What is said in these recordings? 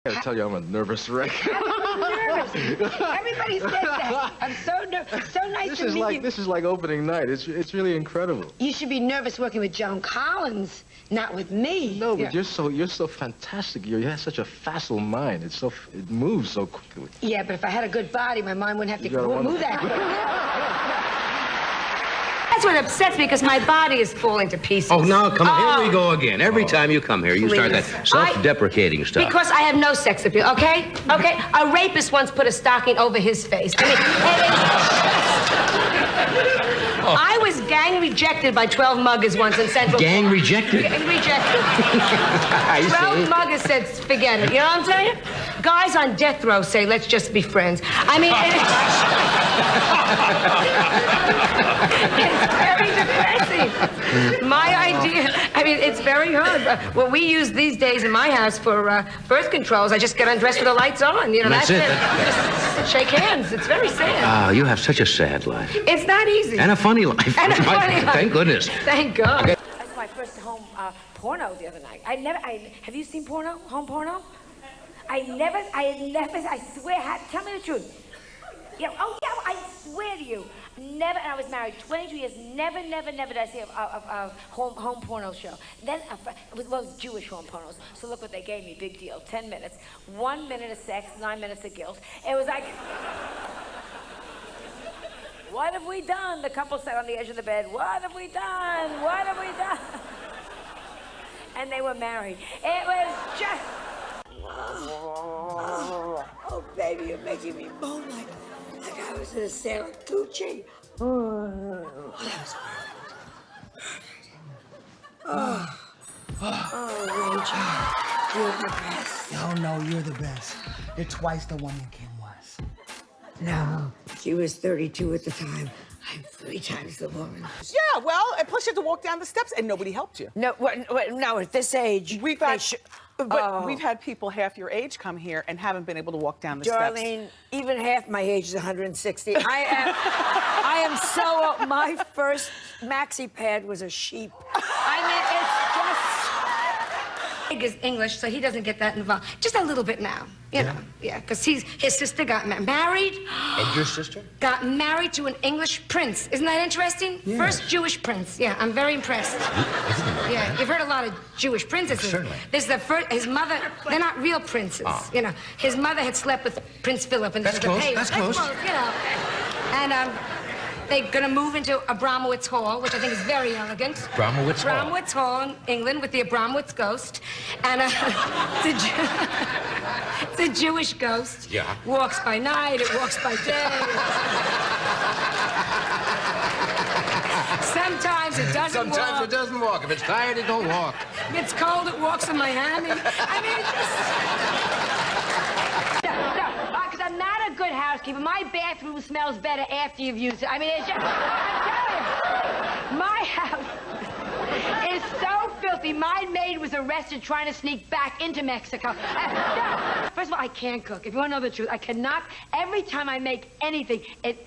I gotta tell you, I'm a nervous wreck. Nervous. Everybody says that. I'm so nervous. So nice to meet you. This is like opening night. It's really incredible. You should be nervous working with Joan Collins, not with me. No, but you're so fantastic. You have such a facile mind. It moves so quickly. Yeah, but if I had a good body, my mind wouldn't have to move that quick. That's what upsets me, because my body is falling to pieces. Oh, now, come on. Here we go again. Every time you come here, you start that self-deprecating stuff. Because I have no sex appeal, okay? Okay? A rapist once put a stocking over his face. I mean, I was gang rejected by 12 muggers once in Central Gang Park. rejected? Gang rejected. 12 muggers said, forget it. You know what I'm saying? Guys on death row say, let's just be friends. I mean, it's very depressing. My idea, I mean, it's very hard. What we use these days in my house for birth controls, I just get undressed with the lights on. You know, that's it. Just shake hands. It's very sad. Ah, you have such a sad life. It's not easy. And a funny life. And a funny life. Thank goodness. Thank God. Okay. I saw my first home porno the other night. Have you seen porno? Home porno? I swear, tell me the truth. Yeah, I swear to you. Never, and I was married 22 years, never did I see a home porno show. Then, it was Jewish home pornos. So look what they gave me, big deal, 10 minutes. 1 minute of sex, 9 minutes of guilt. It was like, what have we done? The couple sat on the edge of the bed, what have we done? What have we done? And they were married. It was just... Oh, baby, you're making me moan like I was in a sail of Gucci. Oh, that was perfect. Rachel, you're the best. No, you're the best. You're twice the woman Kim was. No, she was 32 at the time. I'm 3 times the woman. Yeah, well, and plus you had to walk down the steps and nobody helped you. No, at this age. We've had people half your age come here and haven't been able to walk down the Darlene, even half my age is 160. I am so old. My first maxi pad was a sheep. I mean, it's just... is English, so he doesn't get that involved. Just a little bit now, you know. Yeah, because his sister got married. And your sister? Got married to an English prince. Isn't that interesting? Yeah. First Jewish prince. Yeah, I'm very impressed. Yeah, you've heard a lot of Jewish princesses. Certainly. This is the first. His mother. They're not real princes. You know, his mother had slept with Prince Philip, and that's close. That's close. You know, and they're going to move into Abromowitz Hall, which I think is very elegant. Abromowitz Hall? Abromowitz Hall in England with the Abromowitz ghost. And the Jewish ghost walks by night, it walks by day. Sometimes it doesn't walk. Sometimes it doesn't walk. If it's tired, it don't walk. If it's cold, it walks on my hand. I mean, it just... Because I'm not a good housekeeper. My bathroom smells better after you've used it. I mean, it's just... I'm telling you, my house is so filthy. My maid was arrested trying to sneak back into Mexico. First of all, I can't cook. If you want to know the truth, I cannot. Every time I make anything,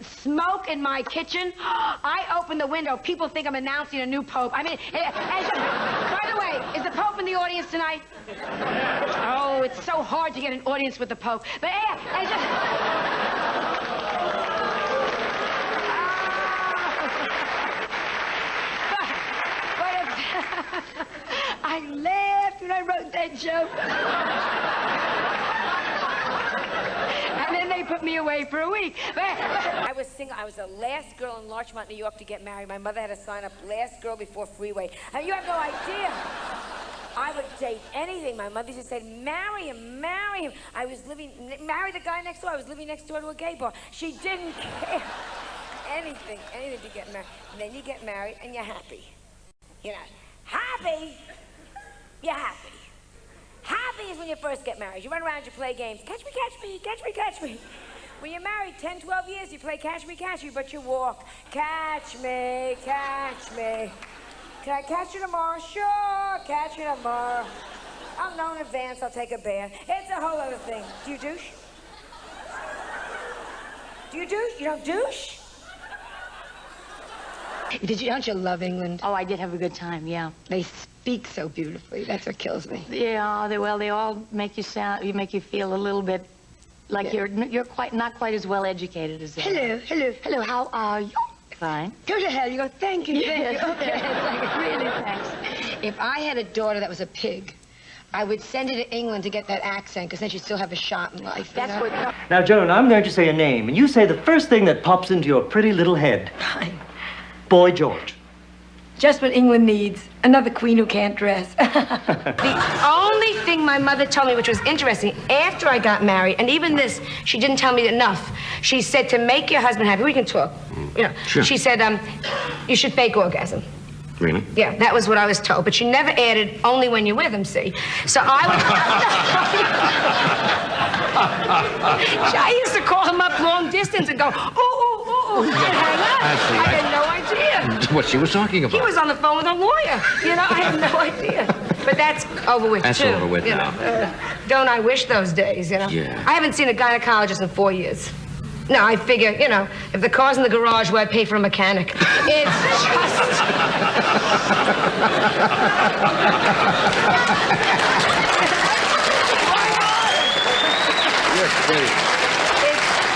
smoke in my kitchen. I open the window. People think I'm announcing a new pope. I mean, by the way, is the pope in the audience tonight? Oh, it's so hard to get an audience with the pope. But I laughed when I wrote that joke. And then they put me away for a week. I was single. I was the last girl in Larchmont, New York to get married. My mother had to sign up, last girl before freeway. And you have no idea. I would date anything. My mother used to say, marry him, marry him. I was married the guy next door. I was living next door to a gay bar. She didn't care. Anything to get married. And then you get married and you're happy. You're not happy. You're happy. Happy is when you first get married. You run around, you play games. Catch me, catch me, catch me, catch me. When you're married 10, 12 years, you play catch me, but you walk. Catch me, catch me. Can I catch you tomorrow? Sure, catch you tomorrow. I'll know in advance I'll take a bath. It's a whole other thing. Do you douche? Do you douche? You don't douche? Don't you love England? Oh, I did have a good time, yeah. They speak so beautifully. That's what kills me. Yeah, they all make you feel a little bit like you're not quite as well educated as they are. Hello, how are you? Fine. Go to hell. You go, thank you, thank you. Okay. It's like, really, thanks. If I had a daughter that was a pig, I would send her to England to get that accent, because then she'd still have a shot in life. That's what... Now, Joan, I'm going to say a name, and you say the first thing that pops into your pretty little head. Fine. Boy George. Just what England needs. Another queen who can't dress. The only thing my mother told me, which was interesting, after I got married, and even this, she didn't tell me enough. She said, to make your husband happy, we can talk. You know, sure. She said, you should fake orgasm. Really? Yeah, that was what I was told. But she never added, only when you're with him, see? So I used to call him up long distance and go, ooh, ooh, ooh, and hang up. I had no idea. What she was talking about. He was on the phone with a lawyer. You know, I had no idea. But that's over with, that's too. That's over with now. Don't I wish those days, you know? Yeah. I haven't seen a gynecologist in 4 years. No, I figure, you know, if the car's in the garage, why pay for a mechanic? It's just...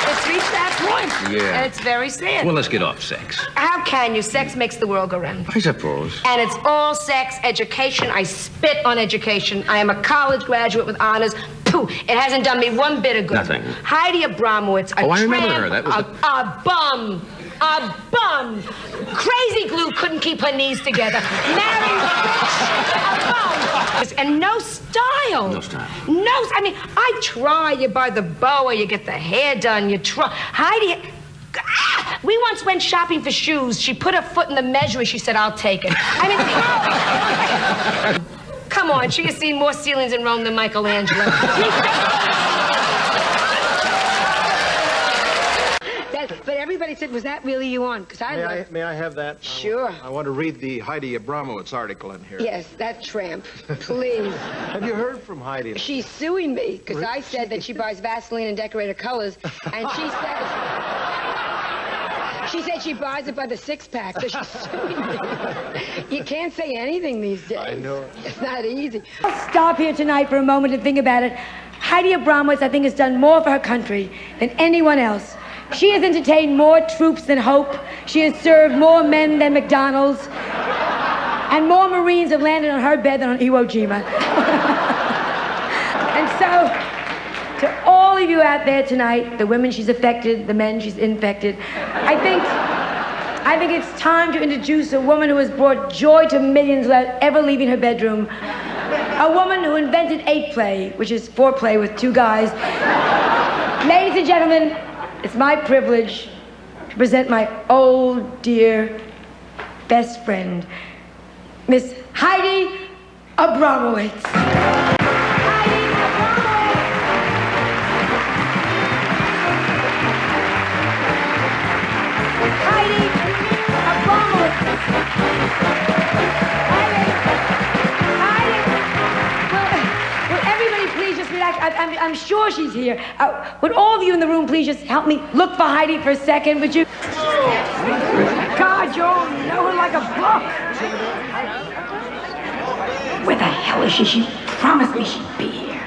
It's reached that point. Yeah. And it's very sad. Well, let's get off sex. How can you? Sex makes the world go round. I suppose. And it's all sex, education. I spit on education. I am a college graduate with honors. Pooh, it hasn't done me one bit of good. Nothing. Heidi Abromowitz, a I remember tramp, her. That was a bum. A bum. Crazy glue couldn't keep her knees together. Married bitch, a bum. And no style. No style. I mean, I try. You buy the boa, you get the hair done, you try. Heidi... We once went shopping for shoes. She put her foot in the measuring. She said, I'll take it. I mean, come on. She has seen more ceilings in Rome than Michelangelo. But everybody said, was that really you on? Because May I have that? Sure. I want to read the Heidi Abromowitz article in here. Yes, that tramp. Please. Have you heard from Heidi? She's suing me because I said that she buys Vaseline and decorated colors, and she said she buys it by the six-pack, so she's suing me. You can't say anything these days. I know. It's not easy. I'll stop here tonight for a moment and think about it. Heidi Abromowitz, I think, has done more for her country than anyone else. She has entertained more troops than Hope. She has served more men than McDonald's. And more Marines have landed on her bed than on Iwo Jima. And so, to all of you out there tonight, the women she's affected, the men she's infected, I think it's time to introduce a woman who has brought joy to millions without ever leaving her bedroom. A woman who invented 8-play, which is foreplay with two guys. Ladies and gentlemen, it's my privilege to present my old, dear, best friend, Miss Heidi Abromowitz. Heidi Abromowitz! Heidi Abromowitz! Will everybody please just relax? I'm sure she's here. Would all of you in the room please just help me look for Heidi for a second, would you? God, Joan, you know her like a book. Where the hell is she? She promised me she'd be here.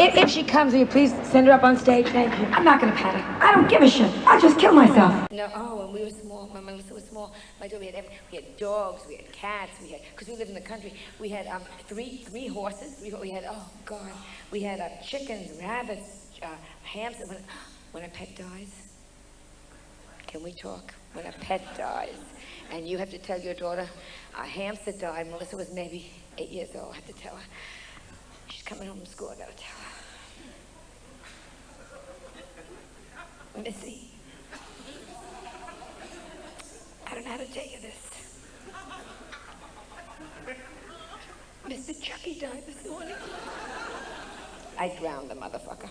If she comes, will you please send her up on stage? Thank you. I'm not going to panic. I don't give a shit. I'll just kill myself. No, when we were small, when Melissa was small, my daughter, we had dogs, we had cats, because we lived in the country, we had three horses. We had, oh, God, we had chickens, rabbits, hamsters. When a pet dies, can we talk? When a pet dies, and you have to tell your daughter, a hamster died. Melissa was maybe 8 years old. I have to tell her. She's coming home from school. I gotta tell her. Missy, I don't know how to tell you this. Mr. Chucky died this morning. I drowned the motherfucker.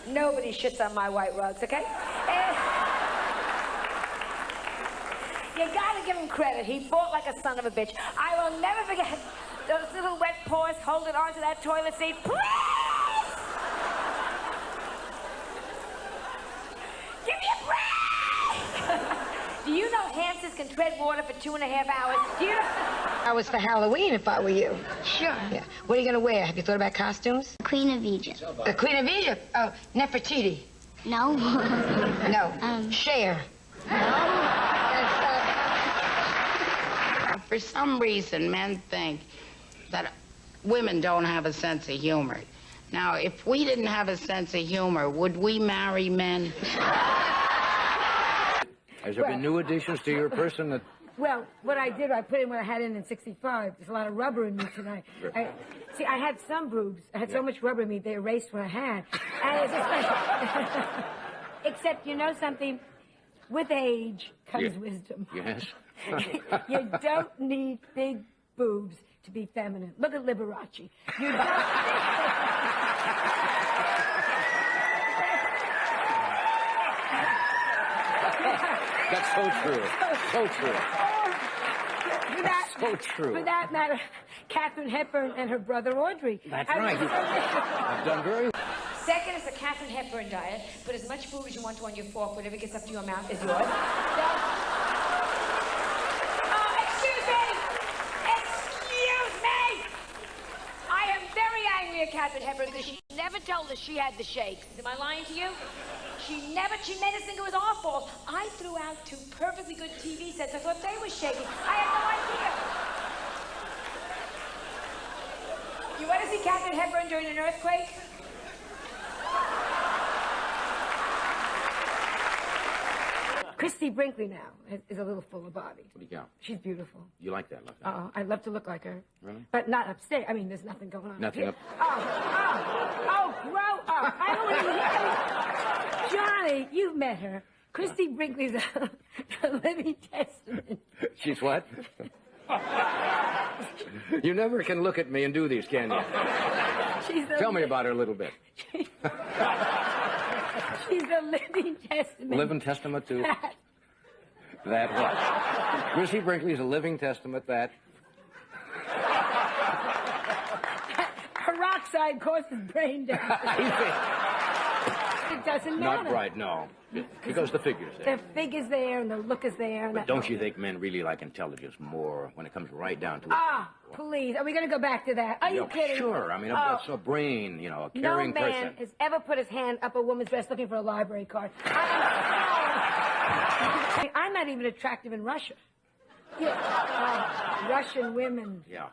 Nobody shits on my white rugs, okay? You gotta give him credit. He fought like a son of a bitch. I will never forget those little wet paws holding onto that toilet seat. Please! Give me a break! Do you know hamsters can tread water for 2.5 hours? Do you know? I was for Halloween if I were you. Sure. Yeah. What are you gonna wear? Have you thought about costumes? Queen of Egypt. The Queen of Egypt? Oh, Nefertiti. No. No. Cher. For some reason, men think that women don't have a sense of humor. Now, if we didn't have a sense of humor, would we marry men? Has there been new additions to your person that... Well, what I did, I put in what I had in '65. There's a lot of rubber in me tonight. See, I had some boobs. I had so much rubber in me, they erased what I had. And it's just like... Except, you know something? With age comes wisdom. Yes. You don't need big boobs to be feminine. Look at Liberace. You don't... That's so true. So true. So true. For that matter, Katharine Hepburn and her brother Audrey. That's right. I've done very... Second is the Katharine Hepburn diet. Put as much food as you want to on your fork. Whatever gets up to your mouth is yours. Oh, excuse me! Excuse me! I am very angry at Katharine Hepburn because she never told us she had the shakes. Am I lying to you? She made us think it was our fault. I threw out 2 perfectly good TV sets. I thought they were shaking. I had no idea. You want to see Katharine Hepburn during an earthquake? Christy Brinkley now is a little fuller bodied. What do you got? She's beautiful. You like that look? I'd love to look like her. Really? But not upstairs. I mean, there's nothing going on. Nothing up. Oh, grow up. I don't want to Johnny, you've met her. Christy Brinkley's a living testament. She's what? You never can look at me and do these, can you? Tell me about her a little bit. She's a living testament. Living testament to... That what? Chrissy Brinkley's a living testament that... Peroxide causes brain damage. It doesn't matter. Not right, no. Because the figure's there. The figure's there and the look is there. But don't you think men really like intelligence more when it comes right down to it? Please. Are we going to go back to that? Are you kidding? Sure. I mean, a brain, you know, a caring person. No man has ever put his hand up a woman's dress looking for a library card. I'm not even attractive in Russia. Yeah. Russian women. Yeah.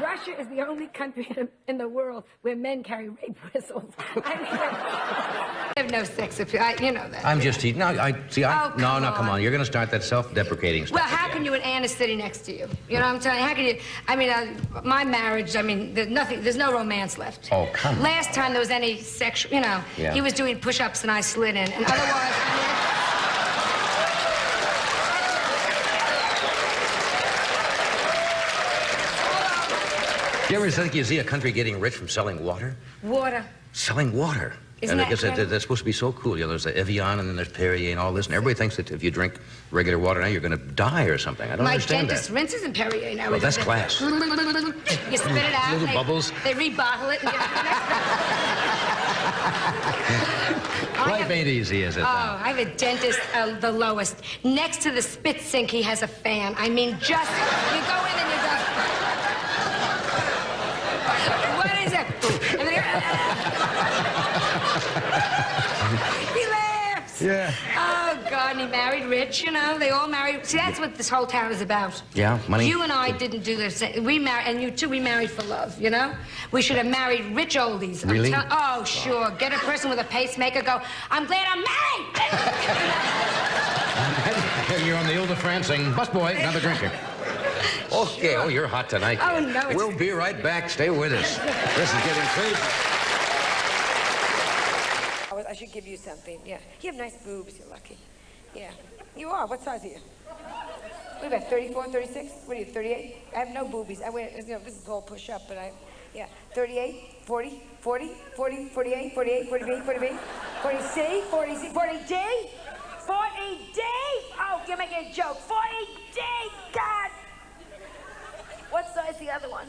Russia is the only country in the world where men carry rape whistles. I have no sex appeal. You know that. I'm just teasing. No, come on. You're going to start that self-deprecating stuff. Well, how can you when Anna's sitting next to you? You know what I'm telling you? How can you? I mean, my marriage. I mean, there's no romance left. Oh, come on. Last time there was any sexual. You know, he was doing push-ups and I slid in, and otherwise. Do you ever think you see a country getting rich from selling water? Water. Selling water. Isn't that incredible? That's supposed to be so cool. You know, there's the Evian and then there's Perrier and all this, and everybody thinks that if you drink regular water now, you're going to die or something. I don't understand that. My dentist rinses in Perrier now. Well, that's class. You spit it out. Little bubbles. They rebottle it. And Life ain't easy, is it? I have a dentist, the lowest. Next to the spit sink, he has a fan. I mean, just, you go in and you go... What is it? He laughs. Yeah. Oh, God, and he married rich, you know. They all married. See, that's what this whole town is about. Yeah, money. You and I didn't do this. We married, and you too, we married for love, you know? We should have married rich oldies. Really? Oh, sure. Get a person with a pacemaker, go, I'm glad I'm married. And you're on the Ile de France saying, busboy, another drinker. Okay, oh, you're hot tonight. Oh, no, We'll be right back. Stay with us. This is getting crazy. I should give you something, yeah. You have nice boobs, you're lucky. Yeah, you are. What size are you? What about 34, 36? What are you, 38? I have no boobies. I wear, you know, this is all push-up, but yeah. 38, 40, 40, 40, 48, 48, 40B, 40B, 40C, 40C, 40D, 40D! Oh, you're making a joke. 40D, God! What size the other one?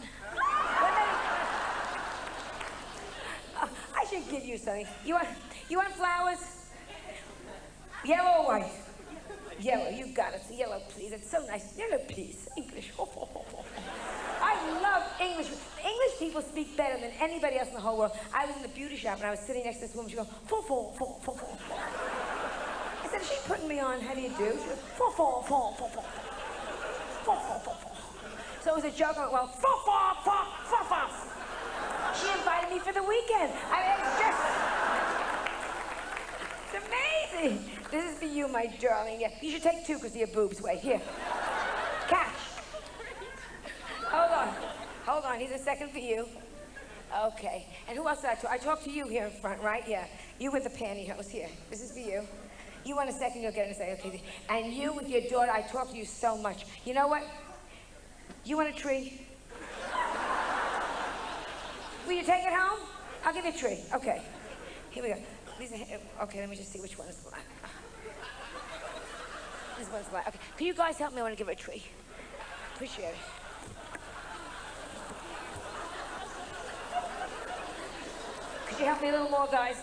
I should give you something. You want flowers? Yellow or white? Yellow, you got it. Yellow, please. It's so nice. Yellow, please. English. I love English. English people speak better than anybody else in the whole world. I was in the beauty shop and I was sitting next to this woman. She goes, I said, is she putting me on? How do you do? She goes, So it was a joke. I went, well, She invited me for the weekend. I mean, it's amazing. This is for you, my darling. Yeah, you should take two because of your boobs. Wait, here. Catch. Hold on. Here's a second for you. Okay. And who else did I talk? I talked to you here in front, right? Yeah. You with the pantyhose. Here. This is for you. You want a second, you'll get it in a second. Okay. And you with your daughter, I talk to you so much. You know what? You want a tree? Will you take it home? I'll give you a tree. Okay. Here we go. These are, okay, let me just see which one is black. This one's black. Okay. Can you guys help me? I want to give her a tree. Appreciate it. Could you help me a little more, guys?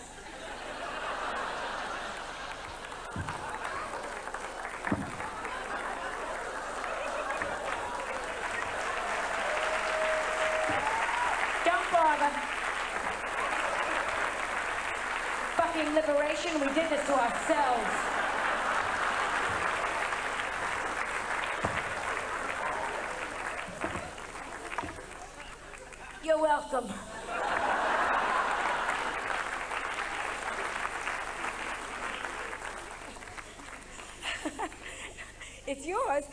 Don't bother. Fucking liberation, we did this to ourselves. You're welcome. It's yours.